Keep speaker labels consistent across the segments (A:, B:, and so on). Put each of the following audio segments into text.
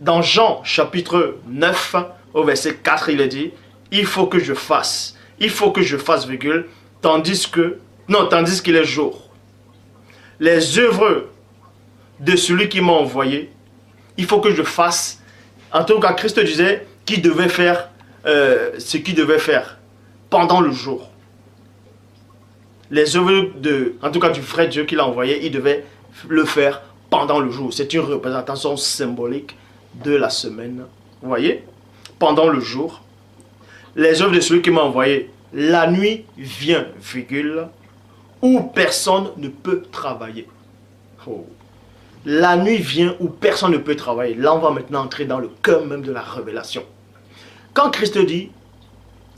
A: Dans Jean chapitre 9, au verset 4, il est dit, il faut que je fasse, virgule, tandis qu'il est jour. Les œuvres de celui qui m'a envoyé, il faut que je fasse. En tout cas, Christ disait qu'il devait faire ce qu'il devait faire pendant le jour. Les œuvres en tout cas du vrai Dieu qu'il a envoyé, il devait le faire pendant le jour. C'est une représentation symbolique de la semaine. Vous voyez? Pendant le jour. Les œuvres de celui qui m'a envoyé. La nuit vient, virgule, où personne ne peut travailler. Oh. La nuit vient où personne ne peut travailler. Là, on va maintenant entrer dans le cœur même de la révélation. Quand Christ dit,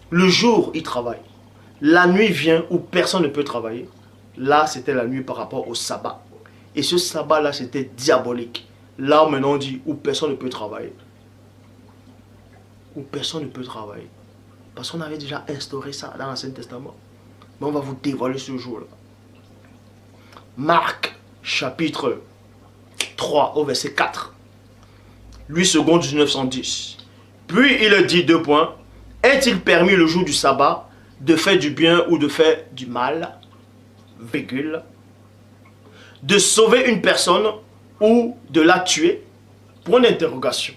A: le jour, il travaille. La nuit vient où personne ne peut travailler. Là, c'était la nuit par rapport au sabbat. Et ce sabbat-là, c'était diabolique. Là, maintenant, on dit où personne ne peut travailler. Où personne ne peut travailler. Parce qu'on avait déjà instauré ça dans l'Ancien Testament. Mais on va vous dévoiler ce jour-là. Marc, chapitre 3, au verset 4. 8 secondes 1910. Puis il dit 2 points. Est-il permis le jour du sabbat de faire du bien ou de faire du mal, virgule, de sauver une personne ou de la tuer, point d'interrogation.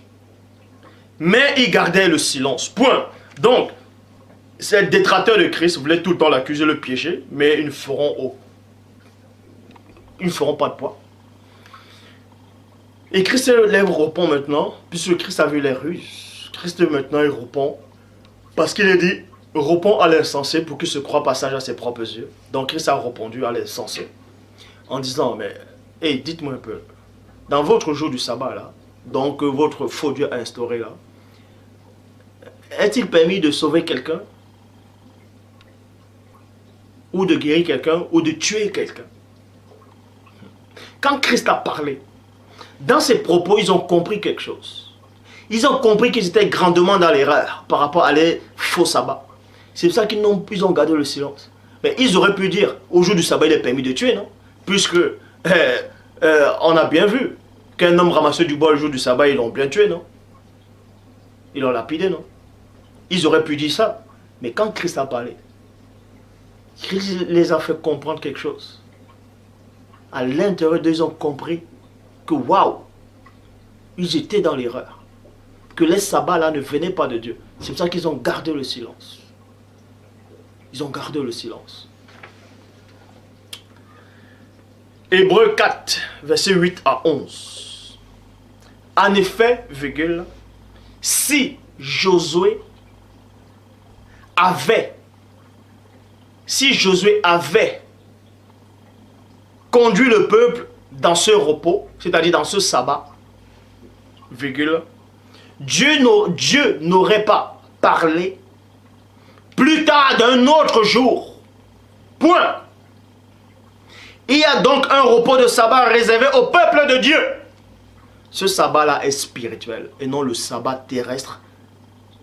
A: Mais il gardait le silence, point. Donc, ces détracteurs de Christ voulaient tout le temps l'accuser, le piéger, mais ils ne feront pas de poids. Et Christ répond maintenant, puisque Christ a vu les ruses. Christ maintenant il répond, parce qu'il est dit, répond à l'insensé pour qu'il se croie passage à ses propres yeux. Donc Christ a répondu à l'insensé en disant, mais, hey, dites-moi un peu, dans votre jour du sabbat là, donc votre faux Dieu a instauré là, est-il permis de sauver quelqu'un, ou de guérir quelqu'un, ou de tuer quelqu'un? Quand Christ a parlé, dans ses propos, ils ont compris quelque chose. Ils ont compris qu'ils étaient grandement dans l'erreur par rapport à les faux sabbats. C'est pour ça qu'ils ont gardé le silence. Mais ils auraient pu dire, au jour du sabbat, il est permis de tuer, non? Puisque on a bien vu qu'un homme ramassait du bois le jour du sabbat, ils l'ont bien tué, non? Ils l'ont lapidé, non? Ils auraient pu dire ça. Mais quand Christ a parlé, Christ les a fait comprendre quelque chose. À l'intérieur d'eux, ils ont compris que waouh, ils étaient dans l'erreur. Que les sabbats là ne venaient pas de Dieu. C'est pour ça qu'ils ont gardé le silence. Ils ont gardé le silence. Hébreux 4, versets 8 à 11. En effet, virgule, si Josué avait conduit le peuple dans ce repos, c'est-à-dire dans ce sabbat, virgule, Dieu n'aurait pas parlé plus tard d'un autre jour. Point. Il y a donc un repos de sabbat réservé au peuple de Dieu. Ce sabbat-là est spirituel et non le sabbat terrestre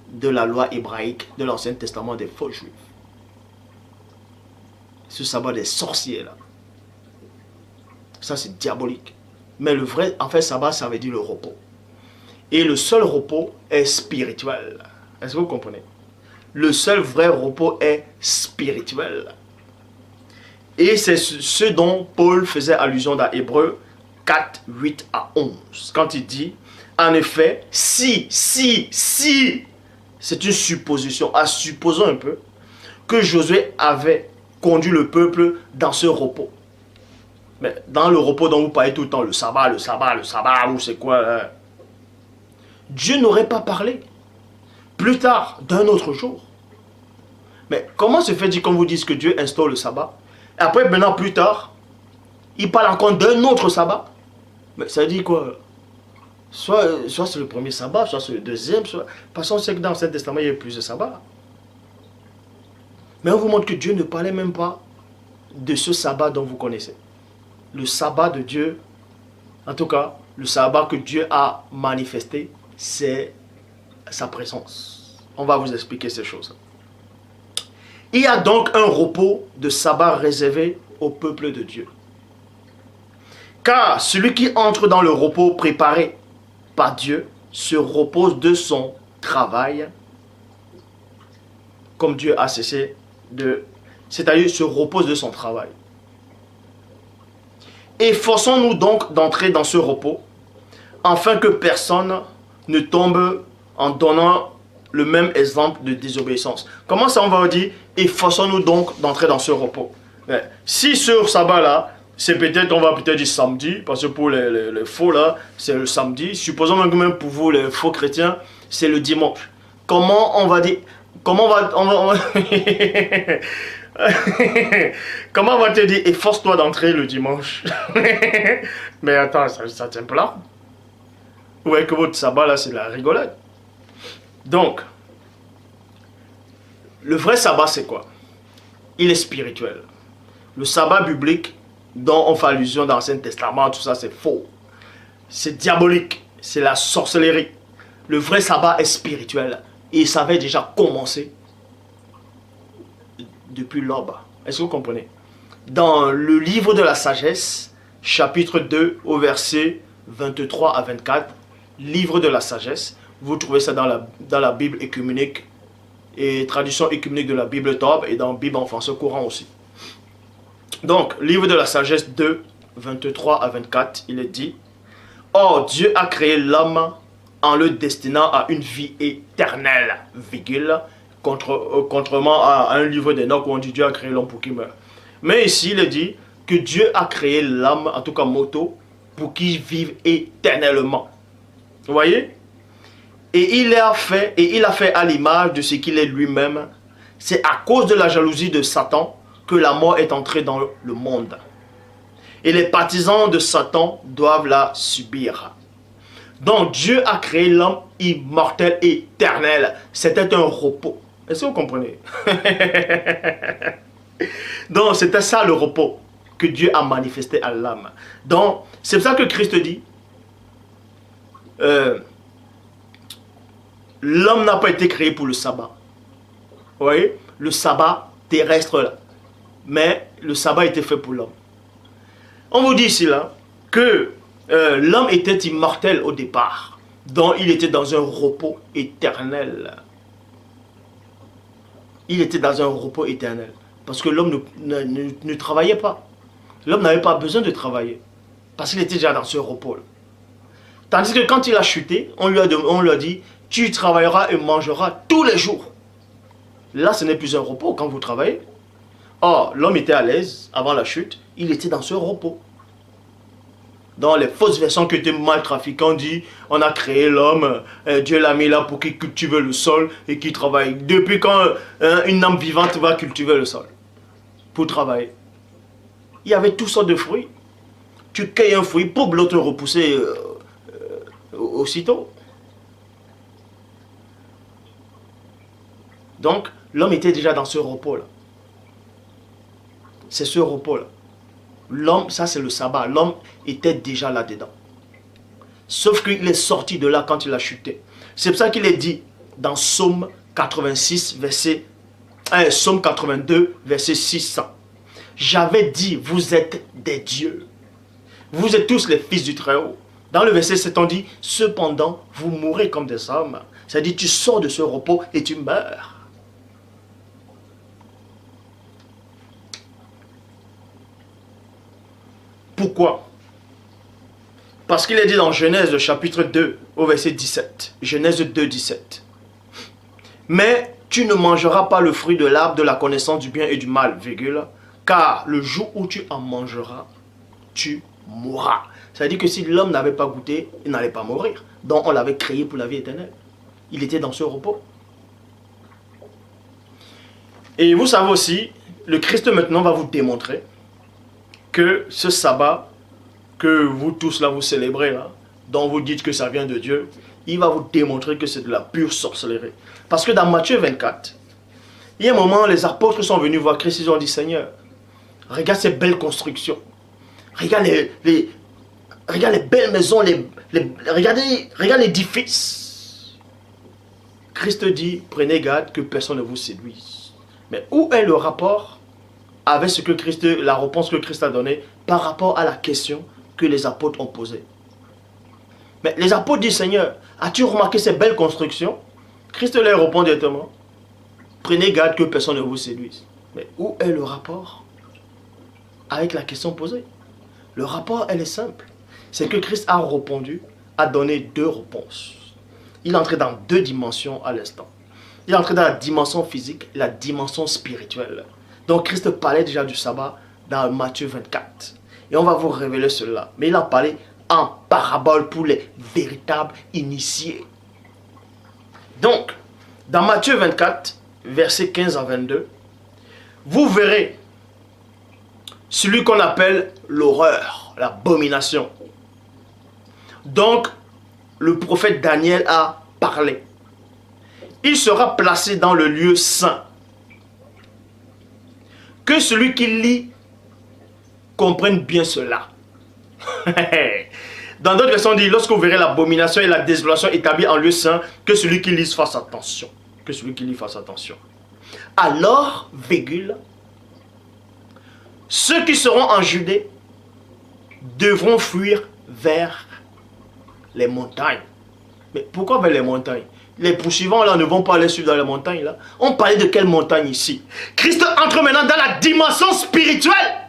A: de la loi hébraïque de l'Ancien Testament des faux juifs. Ce sabbat des sorciers là. Ça c'est diabolique. Mais le vrai, en fait, sabbat, ça veut dire le repos. Et le seul repos est spirituel. Est-ce que vous comprenez? Le seul vrai repos est spirituel. Et c'est ce dont Paul faisait allusion dans Hébreux 4, 8 à 11. Quand il dit, en effet, si, c'est une supposition. Supposons un peu que Josué avait conduit le peuple dans ce repos. Mais dans le repos dont vous parlez tout le temps, le sabbat, ou c'est quoi hein? Dieu n'aurait pas parlé plus tard d'un autre jour. Mais comment se fait-il qu'on vous dise que Dieu instaure le sabbat? Et après, maintenant, plus tard, il parle encore d'un autre sabbat. Mais ça dit quoi? Soit c'est le premier sabbat, soit c'est le deuxième. Soit... Parce qu'on sait que dans l'Ancien Testament, il y a plus de sabbats. Mais on vous montre que Dieu ne parlait même pas de ce sabbat dont vous connaissez. Le sabbat de Dieu, en tout cas, le sabbat que Dieu a manifesté, c'est sa présence. On va vous expliquer ces choses. Il y a donc un repos de sabbat réservé au peuple de Dieu. Car celui qui entre dans le repos préparé par Dieu se repose de son travail, comme Dieu a cessé de... C'est-à-dire se repose de son travail. Efforçons-nous donc d'entrer dans ce repos, afin que personne ne tombe en donnant le même exemple de désobéissance. Comment ça on va dire? Efforçons-nous donc d'entrer dans ce repos. Si ce sabbat-là, c'est peut-être, on va peut-être dire samedi, parce que pour les faux là, c'est le samedi. Supposons même pour vous, les faux chrétiens, c'est le dimanche. Comment on va dire, comment on va comment on va te dire, efforce-toi d'entrer le dimanche? Mais attends, ça tient pas là. Ouais, que votre sabbat là, c'est de la rigolade. Donc, le vrai sabbat, c'est quoi? Il est spirituel. Le sabbat biblique, dont on fait allusion dans l'Ancien Testament, tout ça, c'est faux. C'est diabolique. C'est la sorcellerie. Le vrai sabbat est spirituel. Et ça avait déjà commencé depuis l'aube. Est-ce que vous comprenez? Dans le livre de la sagesse, chapitre 2, au verset 23 à 24, livre de la sagesse, vous trouvez ça dans la Bible écuménique et traduction écuménique de la Bible Torbe et dans la Bible en français courant aussi. Donc, livre de la sagesse 2, 23 à 24, il est dit: Or, Dieu a créé l'homme en le destinant à une vie éternelle, virgule, contrairement à un livre d'Enoch où on dit Dieu a créé l'homme pour qu'il meure. Mais ici, il est dit que Dieu a créé l'homme, en tout cas moto, pour qu'il vive éternellement. Vous voyez? Et il a fait à l'image de ce qu'il est lui-même. C'est à cause de la jalousie de Satan que la mort est entrée dans le monde. Et les partisans de Satan doivent la subir. Donc Dieu a créé l'homme immortel et éternel. C'était un repos. Est-ce que vous comprenez? Donc c'était ça le repos que Dieu a manifesté à l'âme. Donc c'est pour ça que Christ dit, l'homme n'a pas été créé pour le sabbat. Vous voyez? Le sabbat terrestre là. Mais le sabbat était fait pour l'homme. On vous dit ici là que l'homme était immortel au départ. Donc il était dans un repos éternel. Il était dans un repos éternel. Parce que l'homme ne travaillait pas. L'homme n'avait pas besoin de travailler. Parce qu'il était déjà dans ce repos là. Tandis que quand il a chuté, on lui a dit, tu travailleras et mangeras tous les jours. Là, ce n'est plus un repos quand vous travaillez. Or, l'homme était à l'aise avant la chute, il était dans ce repos. Dans les fausses versions que des mal trafiquants disent, on a créé l'homme, Dieu l'a mis là pour qu'il cultive le sol et qu'il travaille. Depuis quand une âme vivante va cultiver le sol? Pour travailler. Il y avait toutes sortes de fruits. Tu cueilles un fruit pour l'autre repousser aussitôt. Donc, l'homme était déjà dans ce repos-là. C'est ce repos-là. L'homme, ça c'est le sabbat. L'homme était déjà là-dedans. Sauf qu'il est sorti de là quand il a chuté. C'est pour ça qu'il est dit dans Psaume 86, Psaume 82, verset 600. J'avais dit, vous êtes des dieux. Vous êtes tous les fils du Très-Haut. Dans le verset 7, on dit, cependant, vous mourrez comme des hommes. C'est-à-dire, tu sors de ce repos et tu meurs. Pourquoi? Parce qu'il est dit dans Genèse chapitre 2 au verset 17. Genèse 2, 17. Mais tu ne mangeras pas le fruit de l'arbre de la connaissance du bien et du mal, virgule, car le jour où tu en mangeras, tu mourras. C'est-à-dire que si l'homme n'avait pas goûté, il n'allait pas mourir. Donc on l'avait créé pour la vie éternelle. Il était dans ce repos. Et vous savez aussi, le Christ maintenant va vous démontrer que ce sabbat que vous tous là vous célébrez là, dont vous dites que ça vient de Dieu, il va vous démontrer que c'est de la pure sorcellerie. Parce que dans Matthieu 24, il y a un moment, les apôtres sont venus voir Christ, ils ont dit, Seigneur, regarde ces belles constructions, regarde les belles maisons, regarde l'édifice. Christ dit, prenez garde que personne ne vous séduise. Mais où est le rapport avec ce que la réponse que Christ a donnée par rapport à la question que les apôtres ont posée? Mais les apôtres disent, Seigneur, As-tu remarqué ces belles constructions? Christ leur répond directement. Prenez garde que personne ne vous séduise. Mais où est le rapport avec la question posée? Le rapport, elle est simple. C'est que Christ a répondu, a donné deux réponses. Il est entré dans deux dimensions à l'instant. Il est entré dans la dimension physique et la dimension spirituelle. Donc Christ parlait déjà du sabbat dans Matthieu 24. Et on va vous révéler cela. Mais il a parlé en parabole pour les véritables initiés. Donc, dans Matthieu 24, versets 15 à 22, vous verrez celui qu'on appelle l'horreur, l'abomination. Donc, le prophète Daniel a parlé. Il sera placé dans le lieu saint. Que celui qui lit comprenne bien cela. Dans d'autres versions, on dit, lorsque vous verrez l'abomination et la désolation établie en lieu saint, que celui qui lit fasse attention. Que celui qui lit fasse attention. Alors, virgule, ceux qui seront en Judée devront fuir vers les montagnes. Mais pourquoi vers les montagnes? Les poursuivants là ne vont pas aller suivre dans les montagnes là. On parlait de quelle montagne ici? Christ entre maintenant dans la dimension spirituelle.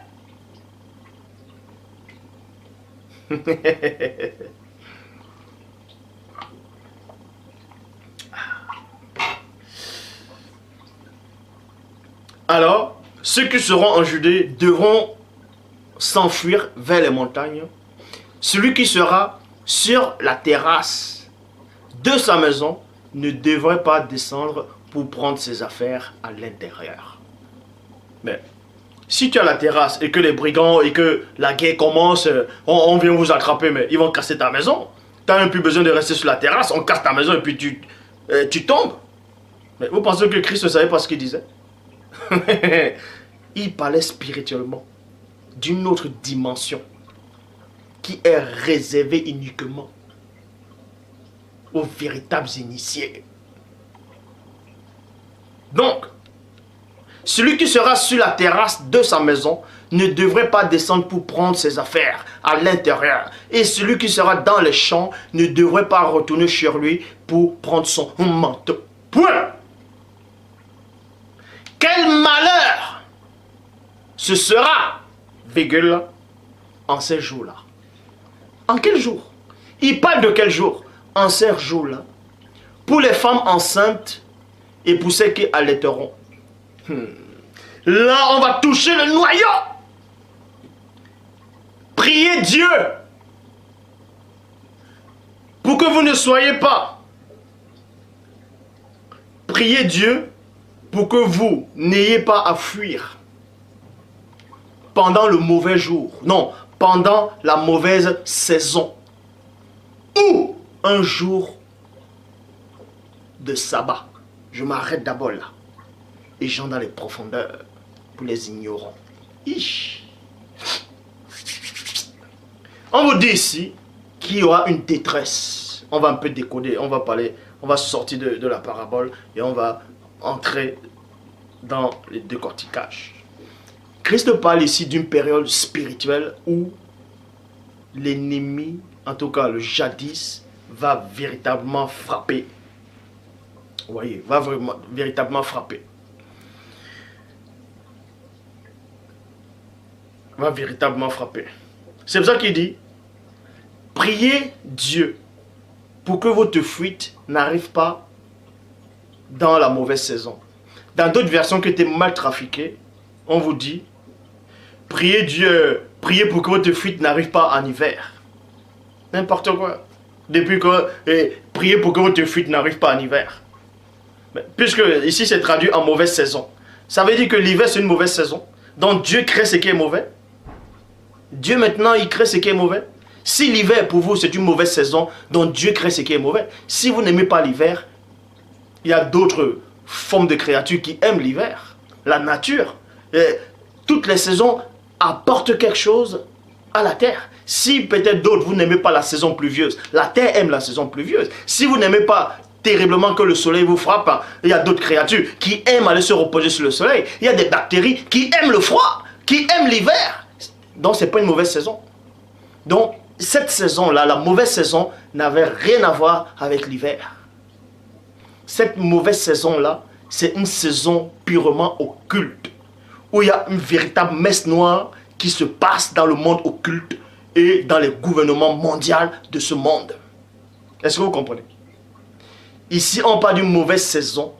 A: Alors, ceux qui seront en Judée devront s'enfuir vers les montagnes. Celui qui sera sur la terrasse de sa maison ne devrait pas descendre pour prendre ses affaires à l'intérieur. Mais si tu as la terrasse et que les brigands et que la guerre commence, on vient vous attraper, mais ils vont casser ta maison. Tu n'as même plus besoin de rester sur la terrasse, on casse ta maison et puis tu tombes. Mais vous pensez que Christ ne savait pas ce qu'il disait? Il parlait spirituellement d'une autre dimension qui est réservée uniquement aux véritables initiés. Donc, celui qui sera sur la terrasse de sa maison ne devrait pas descendre pour prendre ses affaires à l'intérieur. Et celui qui sera dans les champs ne devrait pas retourner chez lui pour prendre son manteau. Point. Quel malheur ce sera, virgule, en ces jours-là. En quel jour? Il parle de quel jour? En ces jours-là. Pour les femmes enceintes et pour celles qui allaiteront. Là, on va toucher le noyau. Priez Dieu pour que vous ne soyez pas. Priez Dieu pour que vous n'ayez pas à fuir pendant le mauvais jour. Non, pendant la mauvaise saison. Ou un jour de sabbat. Je m'arrête d'abord là. Et j'entre dans les profondeurs pour les ignorants. On vous dit ici qu'il y aura une détresse. On va un peu décoder, on va parler, on va sortir de la parabole et on va entrer dans les décortiquages. Christ parle ici d'une période spirituelle où l'ennemi, en tout cas le jadis, va véritablement frapper. Vous voyez, va véritablement frapper. Va véritablement frapper. C'est pour ça qu'il dit, priez Dieu pour que votre fuite n'arrive pas dans la mauvaise saison. Dans d'autres versions qui étaient mal trafiquées, on vous dit, priez Dieu, priez pour que votre fuite n'arrive pas en hiver. N'importe quoi. Depuis que, priez pour que votre fuite n'arrive pas en hiver. Mais, puisque ici c'est traduit en mauvaise saison. Ça veut dire que l'hiver c'est une mauvaise saison. Donc Dieu crée ce qui est mauvais. Dieu maintenant il crée ce qui est mauvais. Si l'hiver pour vous c'est une mauvaise saison, donc Dieu crée ce qui est mauvais. Si vous n'aimez pas l'hiver, il y a d'autres formes de créatures qui aiment l'hiver. La nature, toutes les saisons apportent quelque chose à la terre. Si peut-être d'autres vous n'aimez pas la saison pluvieuse, la terre aime la saison pluvieuse. Si vous n'aimez pas terriblement que le soleil vous frappe, il y a d'autres créatures qui aiment aller se reposer sur le soleil. Il y a des bactéries qui aiment le froid, qui aiment l'hiver. Donc ce n'est pas une mauvaise saison. Donc cette saison-là, la mauvaise saison, n'avait rien à voir avec l'hiver. Cette mauvaise saison-là, c'est une saison purement occulte, où il y a une véritable messe noire qui se passe dans le monde occulte et dans les gouvernements mondiaux de ce monde. Est-ce que vous comprenez? Ici, on parle d'une mauvaise saison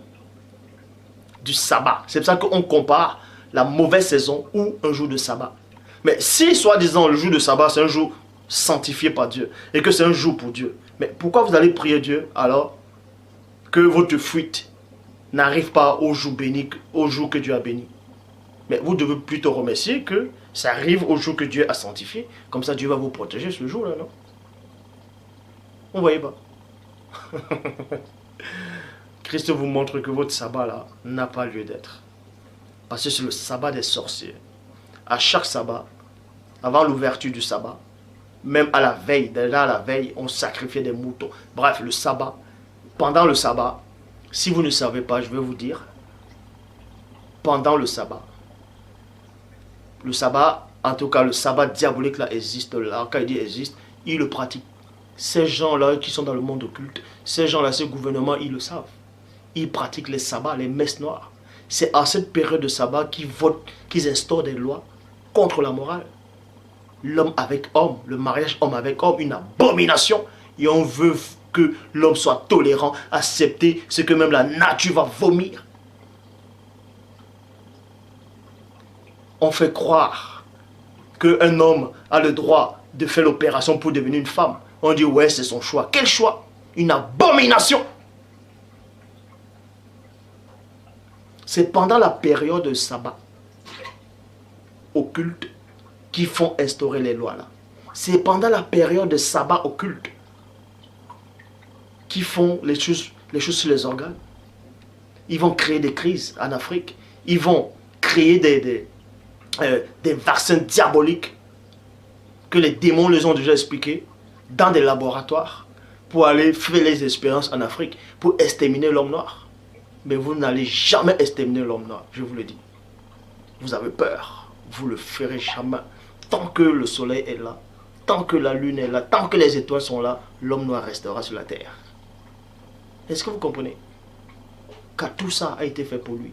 A: du sabbat. C'est pour ça qu'on compare la mauvaise saison ou un jour de sabbat. Mais si, soi-disant, le jour de sabbat, c'est un jour sanctifié par Dieu et que c'est un jour pour Dieu, mais pourquoi vous allez prier Dieu alors que votre fuite n'arrive pas au jour béni, au jour que Dieu a béni? Mais vous devez plutôt remercier que ça arrive au jour que Dieu a sanctifié. Comme ça, Dieu va vous protéger ce jour-là, non? Vous ne voyez pas? Christ vous montre que votre sabbat-là n'a pas lieu d'être. Parce que c'est le sabbat des sorciers. À chaque sabbat, avant l'ouverture du sabbat, même à la veille, déjà à la veille, on sacrifiait des moutons. Bref, le sabbat, pendant le sabbat, si vous ne savez pas, je vais vous dire, pendant le sabbat, en tout cas le sabbat diabolique là existe, là, quand il dit existe, il le pratique. Ces gens-là qui sont dans le monde occulte, ces gens-là, ces gouvernements, ils le savent. Ils pratiquent les sabbats, les messes noires. C'est à cette période de sabbat qu'ils votent, qu'ils instaurent des lois contre la morale. L'homme avec homme, le mariage homme avec homme, une abomination. Et on veut que l'homme soit tolérant, accepter ce que même la nature va vomir. On fait croire qu'un homme a le droit de faire l'opération pour devenir une femme. On dit ouais, c'est son choix. Quel choix? Une abomination. C'est pendant la période de sabbat occulte qu'ils font instaurer les lois là. C'est pendant la période de sabbat occulte qu'ils font les choses sur les organes. Ils vont créer des crises en Afrique. Ils vont créer des vaccins diaboliques que les démons les ont déjà expliqués dans des laboratoires pour aller faire les expériences en Afrique pour exterminer l'homme noir. Mais vous n'allez jamais exterminer l'homme noir, je vous le dis. Vous avez peur, vous le ferez jamais. Tant que le soleil est là, tant que la lune est là, tant que les étoiles sont là, l'homme noir restera sur la terre. Est-ce que vous comprenez? Car tout ça a été fait pour lui.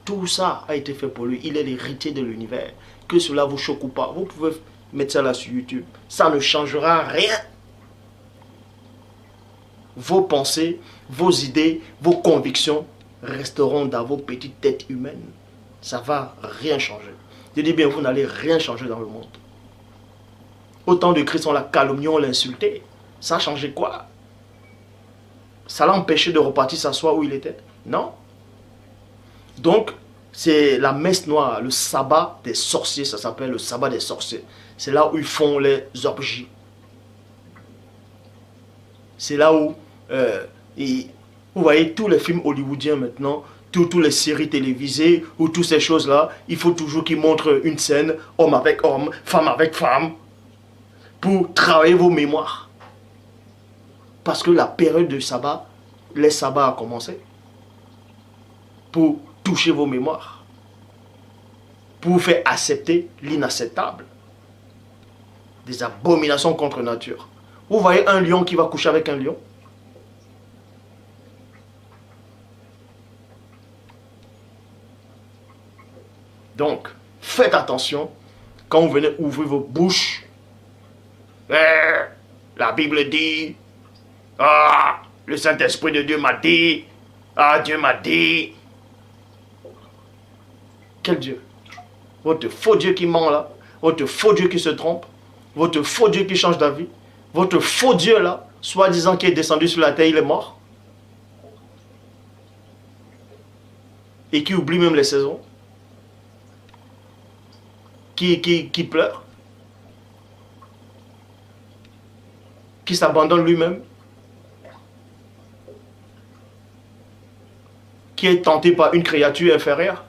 A: Tout ça a été fait pour lui. Il est l'héritier de l'univers. Que cela vous choque ou pas, vous pouvez mettre ça là sur YouTube. Ça ne changera rien. Vos pensées, vos idées, vos convictions resteront dans vos petites têtes humaines. Ça ne va rien changer. Je dis bien, vous n'allez rien changer dans le monde. Au temps de Christ, on l'a calomnié, on l'a insulté. Ça a changé quoi? Ça l'a empêché de repartir s'asseoir où il était? Non. Donc, c'est la messe noire, le sabbat des sorciers, ça s'appelle le sabbat des sorciers. C'est là où ils font les orgies. C'est là où, vous voyez, tous les films hollywoodiens maintenant, toutes les séries télévisées, ou toutes ces choses-là, il faut toujours qu'ils montrent une scène, homme avec homme, femme avec femme, pour travailler vos mémoires. Parce que la période de sabbat, les sabbats a commencé. Pour toucher vos mémoires. Pour vous faire accepter l'inacceptable. Des abominations contre nature. Vous voyez un lion qui va coucher avec un lion? Donc, faites attention quand vous venez ouvrir vos bouches. La Bible dit, ah, le Saint-Esprit de Dieu m'a dit, ah, Dieu m'a dit. Quel Dieu? Votre faux Dieu qui ment là, votre faux Dieu qui se trompe, votre faux Dieu qui change d'avis, votre faux Dieu là, soi-disant qui est descendu sur la terre, il est mort. Et qui oublie même les saisons. Qui pleure. Qui s'abandonne lui-même. Qui est tenté par une créature inférieure.